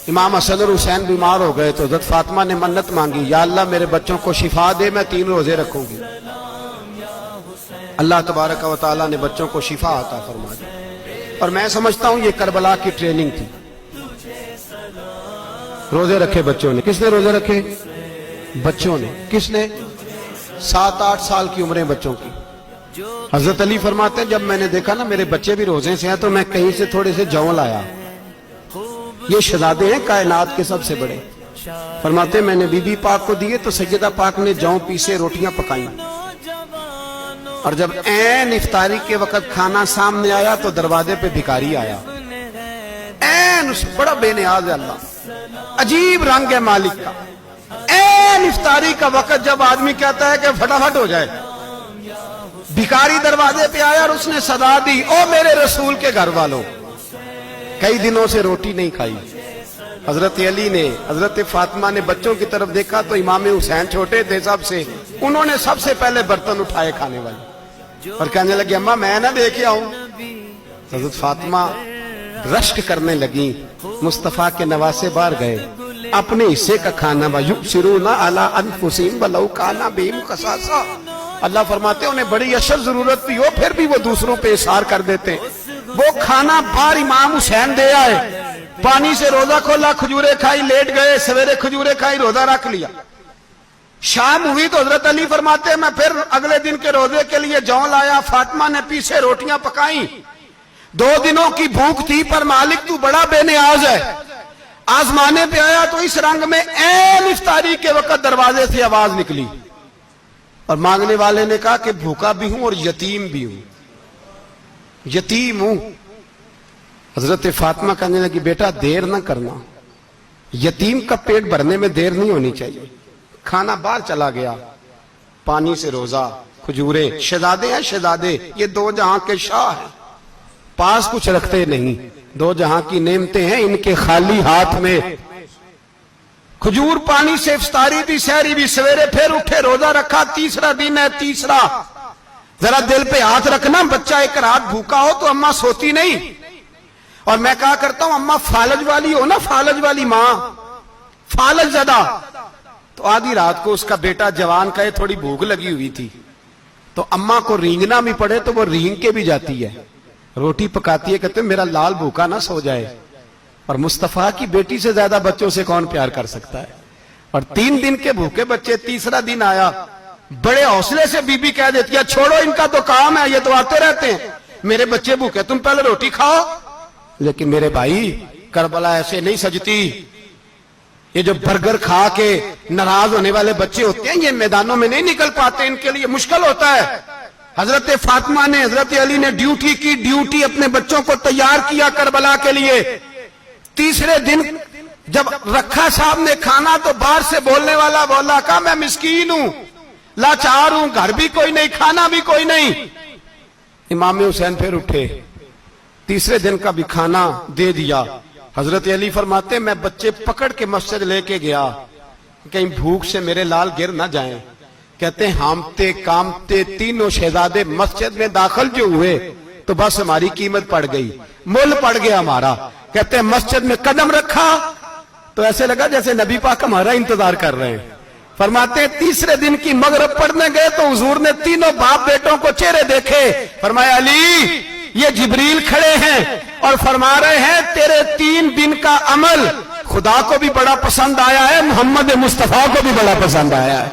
امام حسن اور حسین بیمار ہو گئے تو حضرت فاطمہ نے منت مانگی، یا اللہ میرے بچوں کو شفا دے، میں 3 روزے رکھوں گی۔ اللہ تبارک و تعالیٰ نے بچوں کو شفا عطا فرما دی۔ اور میں سمجھتا ہوں یہ کربلا کی ٹریننگ تھی۔ روزے رکھے بچوں نے۔ کس نے روزے رکھے؟ بچوں نے۔ کس نے؟ 7-8 سال کی عمریں بچوں کی۔ حضرت علی فرماتے ہیں جب میں نے دیکھا نا میرے بچے بھی روزے سے ہیں تو میں کہیں سے تھوڑے سے جون لایا۔ یہ شہزادے ہیں کائنات کے سب سے بڑے۔ فرماتے ہیں میں نے بی بی پاک کو دیے تو سیدہ پاک نے جون پیسے روٹیاں پکائیں، اور جب عین افطاری کے وقت کھانا سامنے آیا تو دروازے پہ بھکاری آیا۔ عین بڑا بے نیاز ہے اللہ، عجیب رنگ ہے مالک کا۔ عین افطاری کا وقت جب آدمی کہتا ہے کہ فٹافٹ ہو جائے، بھکاری دروازے پہ آیا اور اس نے صدا دی، او میرے رسول کے گھر والوں، کئی دنوں سے روٹی نہیں کھائی۔ حضرت علی نے، حضرت فاطمہ نے بچوں کی طرف دیکھا تو امام حسین چھوٹے تھے سب سے، انہوں نے سب سے پہلے برتن اٹھائے کھانے والے، اور کہنے لگے اماں میں نہ دیکھے آؤں۔ حضرت فاطمہ رشک کرنے لگیں، مصطفیٰ کے نواسے باہر گئے، اپنے حصے کا کھانا وَيُؤْثِرُونَ عَلَىٰ أَنفُسِهِمْ وَلَوْ كَانَ بِهِمْ خَصَاصَةٌ۔ اللہ فرماتے ہیں انہیں بڑی اشد ضرورت بھی ہو پھر بھی وہ دوسروں پہ اثار کر دیتے ہیں۔ وہ کھانا باہر امام حسین دے آئے، پانی سے روزہ کھولا، کھجورے کھائی، لیٹ گئے، سویرے کھجورے کھائی، روزہ رکھ لیا۔ شام ہوئی تو حضرت علی فرماتے ہیں میں پھر اگلے دن کے روزے کے لیے جون لایا، فاطمہ نے پیچھے روٹیاں پکائیں۔ 2 دنوں کی بھوک تھی پر مالک تو بڑا بے نیاز ہے۔ آزمانے پہ آیا تو اس رنگ میں عین افطاری کے وقت دروازے سے آواز نکلی، اور مانگنے والے نے کہا کہ بھوکا بھی ہوں اور یتیم بھی ہوں، یتیم ہوں۔ حضرت فاطمہ کہنے لگی بیٹا دیر نہ کرنا، یتیم کا پیٹ بھرنے میں دیر نہیں ہونی چاہیے۔ کھانا باہر چلا گیا، پانی سے روزہ، کھجورے۔ شہزادے ہیں شہزادے، یہ 2 جہاں کے شاہ ہیں، پاس کچھ رکھتے نہیں، 2 جہاں کی نعمتیں ہیں ان کے خالی ہاتھ میں۔ کھجور پانی سے افطاری بھی، سحری بھی، سویرے پھر اٹھے، روزہ رکھا، تیسرا دن ہے، تیسرا۔ ذرا دل پہ ہاتھ رکھنا، بچہ ایک رات بھوکا ہو تو اماں سوتی نہیں۔ اور میں کہا کرتا ہوں اماں فالج والی ہو نا، فالج والی ماں، فالج زدہ، تو آدھی رات کو اس کا بیٹا جوان کہے تھوڑی بھوک لگی ہوئی تھی تو اماں کو رینگنا بھی پڑے تو وہ رینگ کے بھی جاتی ہے، روٹی پکاتی ہے، کہتے ہیں میرا لال بھوکا نہ سو جائے۔ اور مصطفیٰ کی بیٹی سے زیادہ بچوں سے کون پیار کر سکتا ہے؟ اور 3 دن کے بھوکے بچے، تیسرا دن آیا، بڑے حوصلے سے بی بی کہہ دیتی ہے چھوڑو ان کا تو کام ہے، یہ تو آتے رہتے ہیں، میرے بچے بھوکے تم پہلے روٹی کھاؤ۔ لیکن میرے بھائی کربلا ایسے نہیں سجتی۔ یہ جو برگر کھا کے ناراض ہونے والے بچے ہوتے ہیں یہ میدانوں میں نہیں نکل پاتے، ان کے لیے مشکل ہوتا ہے۔ حضرت فاطمہ نے، حضرت علی نے ڈیوٹی کی، ڈیوٹی اپنے بچوں کو تیار کیا کربلا کے لیے۔ تیسرے دن جب رکھا صاحب نے کھانا تو باہر سے بولنے والا بولا کہا میں مسکین ہوں، لاچار ہوں، گھر بھی کوئی نہیں، کھانا بھی کوئی نہیں۔ امام حسین پھر اٹھے، تیسرے دن کا بھی کھانا دے دیا۔ حضرت علی فرماتے میں بچے پکڑ کے مسجد لے کے گیا، کہیں بھوک سے میرے لال گر نہ جائیں۔ کہتے ہیں ہامتے کامتے تینوں شہزادے مسجد میں داخل جو ہوئے تو بس ہماری قیمت پڑ گئی، مول پڑ گیا ہمارا۔ کہتے ہیں مسجد میں قدم رکھا تو ایسے لگا جیسے نبی پاک ہمارا انتظار کر رہے ہیں۔ فرماتے ہیں تیسرے دن کی مغرب پڑھنے گئے تو حضور نے تینوں باپ بیٹوں کو چہرے دیکھے، فرمایا علی یہ جبریل کھڑے ہیں اور فرما رہے ہیں تیرے 3 دن کا عمل خدا کو بھی بڑا پسند آیا ہے، محمد مصطفیٰ کو بھی بڑا پسند آیا ہے۔